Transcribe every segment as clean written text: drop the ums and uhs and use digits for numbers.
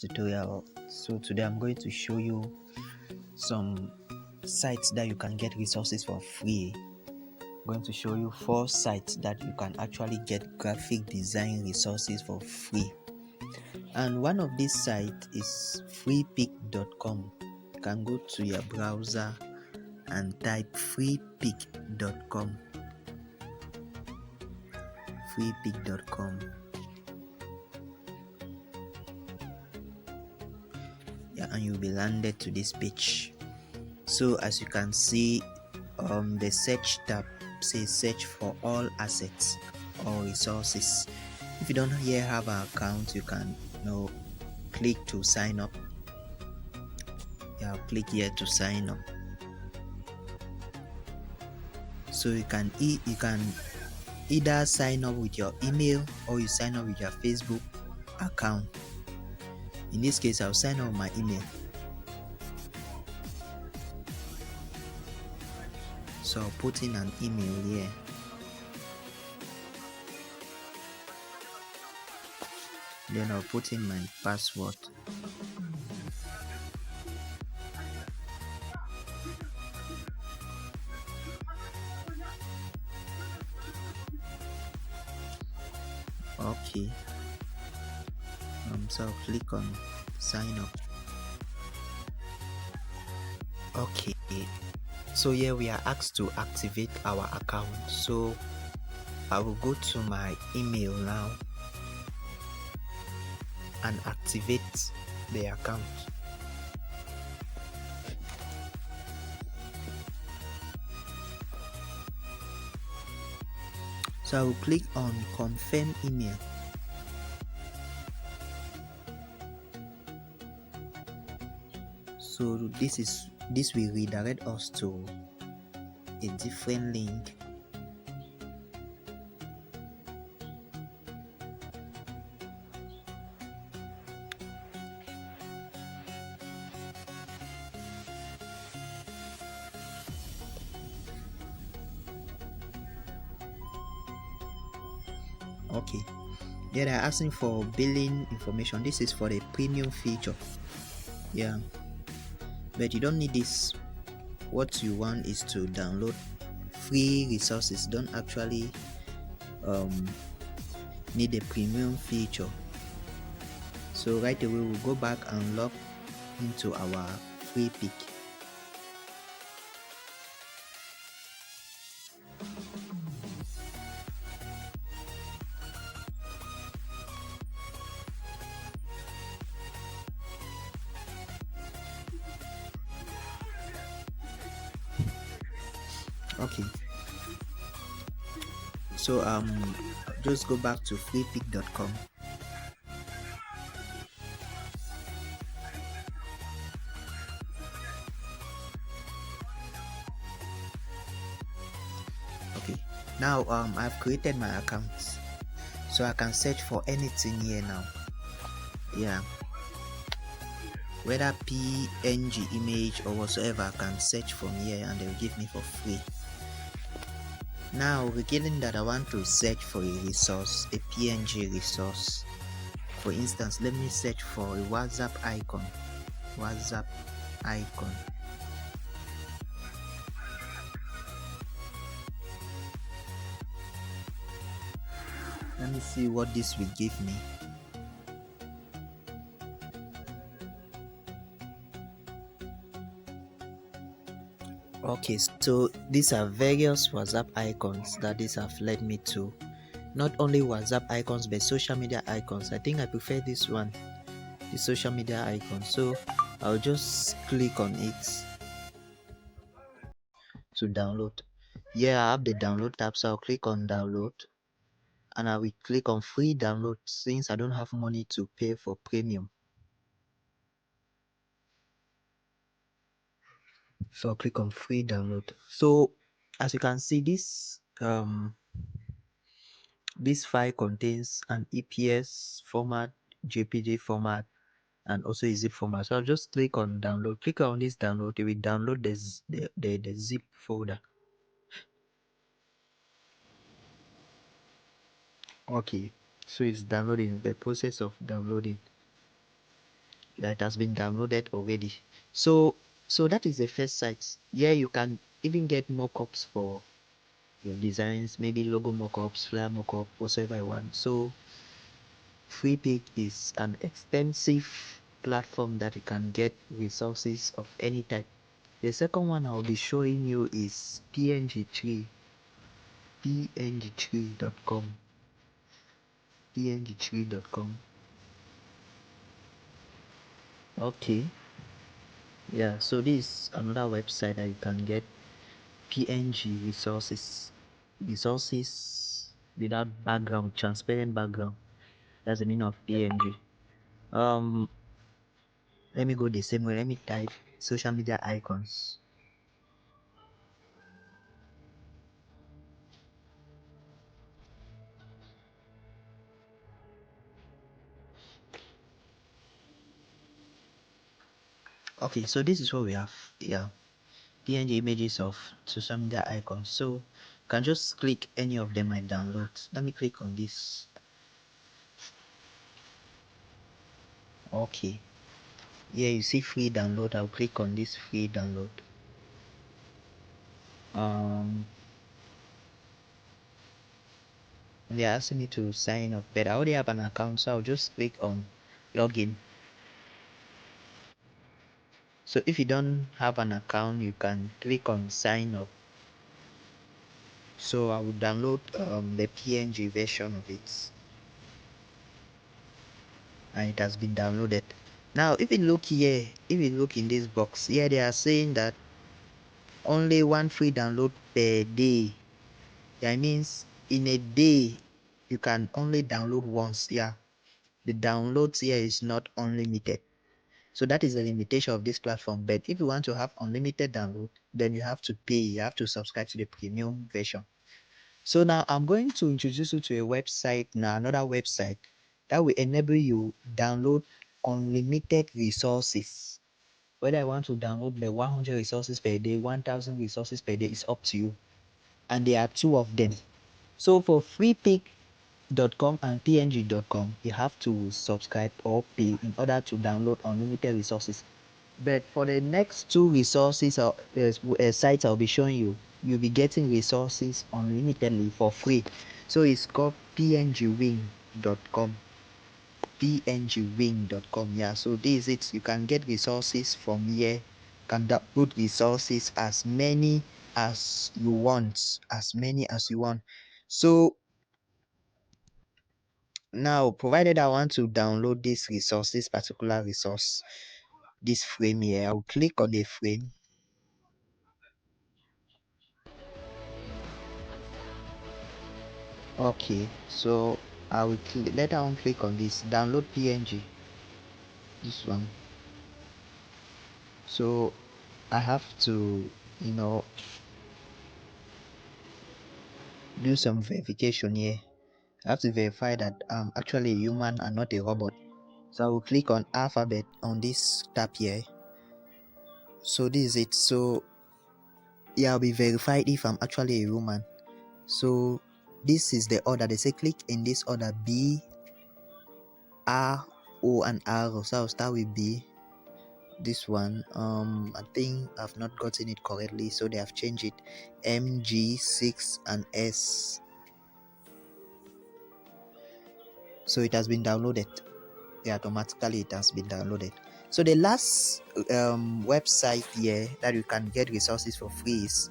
tutorial. So today I'm going to show you some sites that you can get resources for free. I'm going to show you 4 sites that you can actually get graphic design resources for free. And one of these sites is freepik.com. You can go to your browser and type freepik.com. freepik.com. Yeah, and you'll be landed to this page. So as you can see, the search tab says search for all assets or resources. If you don't yet have an account, you can click to sign up. Yeah, click here to sign up. So you can either sign up with your email or you sign up with your Facebook account. In this case, I'll sign up with my email. So I'll put in an email here. Then I'll put in my password. Okay. So I'll click on sign up. Okay. So here we are asked to activate our account. So I will go to my email now and activate the account. So I will click on confirm email. So this will redirect us to a different link. Okay, yeah, they're asking for billing information. This is for the premium feature. Yeah, but you don't need this. What you want is to download free resources. Don't actually need a premium feature. So right away we'll go back and log into our Freepik. Okay, so just go back to freepik.com. Okay, now I've created my account, so I can search for anything here now. Yeah, whether PNG image or whatsoever, I can search from here and they'll give me for free. Now beginning that I want to search for a resource, a PNG resource. For instance, let me search for a WhatsApp icon. WhatsApp icon. Let me see what this will give me. Okay, so these are various WhatsApp icons that these have led me to. Not only WhatsApp icons but social media icons. I think I prefer this one, the social media icon. So I'll just click on it to download. Yeah, I have the download tab, so I'll click on download and I will click on free download since I don't have money to pay for premium. So I'll click on free download. So as you can see, this file contains an EPS format, JPG format, and also a zip format. So I'll just click on download. Click on this download. It will download the zip folder. Okay, so it's downloading, the process of downloading. Yeah, it has been downloaded already. So that is the first site. Yeah, you can even get mockups for your designs, maybe logo mockups, flyer mockup, whatever you want. So FreePic is an extensive platform that you can get resources of any type. The second one I'll be showing you is png3, png3.com, png3.com. Okay, yeah, so this is another website that you can get PNG resources without background, transparent background. That's the meaning of PNG. Let me go the same way. Let me type social media icons. Okay, so this is what we have. Yeah, PNG images of social media icons. So you can just click any of them and download. Let me click on this. Okay, yeah, you see free download. I'll click on this free download. They're asking me to sign up, but I already have an account, so I'll just click on login. So if you don't have an account, you can click on sign up. So I will download the PNG version of it, and it has been downloaded. Now if you look here, if you look in this box here, they are saying that only one free download per day. That means in a day you can only download once. Yeah, the downloads here is not unlimited. So that is the limitation of this platform. But if you want to have unlimited download, then you have to pay. You have to subscribe to the premium version. So now I'm going to introduce you to a website now, another website that will enable you download unlimited resources. Whether I want to download the 100 resources per day, 1000 resources per day, is up to you. And there are two of them. So for freepic.com and png.com, you have to subscribe or pay in order to download unlimited resources. But for the next two resources or sites I'll be showing you, you'll be getting resources unlimitedly for free. So it's called pngwing.com, pngwing.com. Yeah, so this is it. You can get resources from here. You can download resources as many as you want, So now, provided I want to download this resource, this particular resource, this frame here, I'll click on the frame. Okay, so I will later on click on this download PNG, this one. So I have to, do some verification here. I have to verify that I'm actually a human and not a robot. So I will click on alphabet on this tab here. So this is it. So yeah, I'll be verified if I'm actually a human. So this is the order. They say click in this order: B, R, O, and R. So I'll start with B. This one, I think I've not gotten it correctly, so they have changed it. MG6 and S. So it has been downloaded. Yeah, automatically it has been downloaded. So the last website here that you can get resources for free is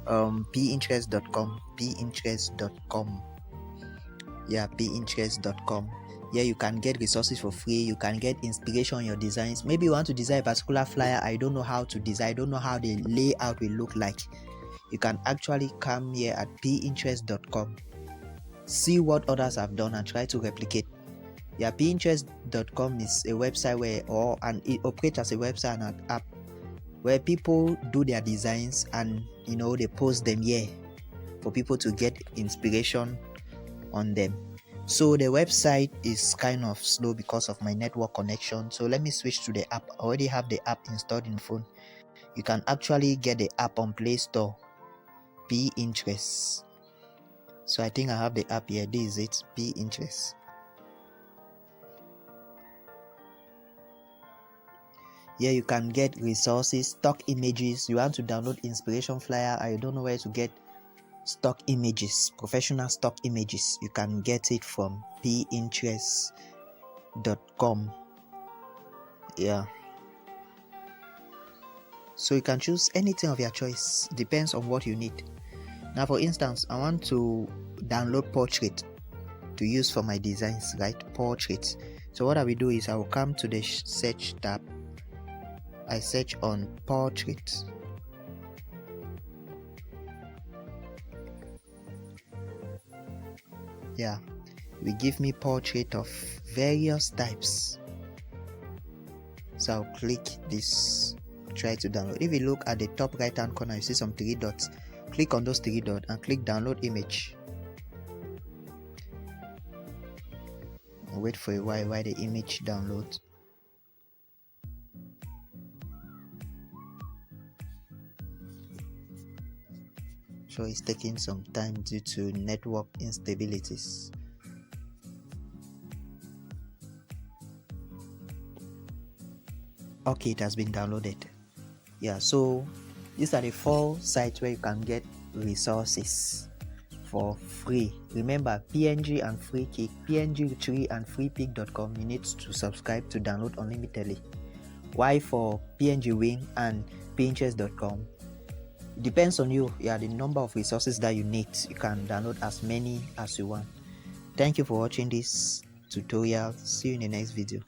pinterest.com. pinterest.com. Yeah, pinterest.com. Yeah, you can get resources for free. You can get inspiration on your designs. Maybe you want to design a particular flyer. I don't know how to design. I don't know how the layout will look like. You can actually come here at pinterest.com, see what others have done and try to replicate. Yeah, pinterest.com is a website and it operates as a website and an app where people do their designs and they post them here for people to get inspiration on them. So the website is kind of slow because of my network connection. So let me switch to the app. I already have the app installed in the phone. You can actually get the app on Play Store. Pinterest. So I think I have the app here. This is it. Pinterest. Here you can get resources, stock images. You want to download inspiration flyer and you don't know where to get stock images, professional stock images. You can get it from pinterest.com. Yeah. So you can choose anything of your choice. Depends on what you need. Now, for instance, I want to download portrait to use for my designs, right? Portrait. So what I will do is I will come to the search tab. I search on portrait. Yeah, we give me portrait of various types. So I'll click this, try to download. If you look at the top right hand corner, you see some 3 dots. Click on those 3 dots and click download image. Wait for a while the image downloads. So it's taking some time due to network instabilities. Okay, it has been downloaded. Yeah, so these are the 4 sites where you can get resources for free. Remember, PNG and FreeKick, PNG3 and freepik.com, you need to subscribe to download unlimitedly. Why for PNG Wing and Pinterest.com? Depends on you. Yeah, the number of resources that you need. You can download as many as you want. Thank you for watching this tutorial. See you in the next video.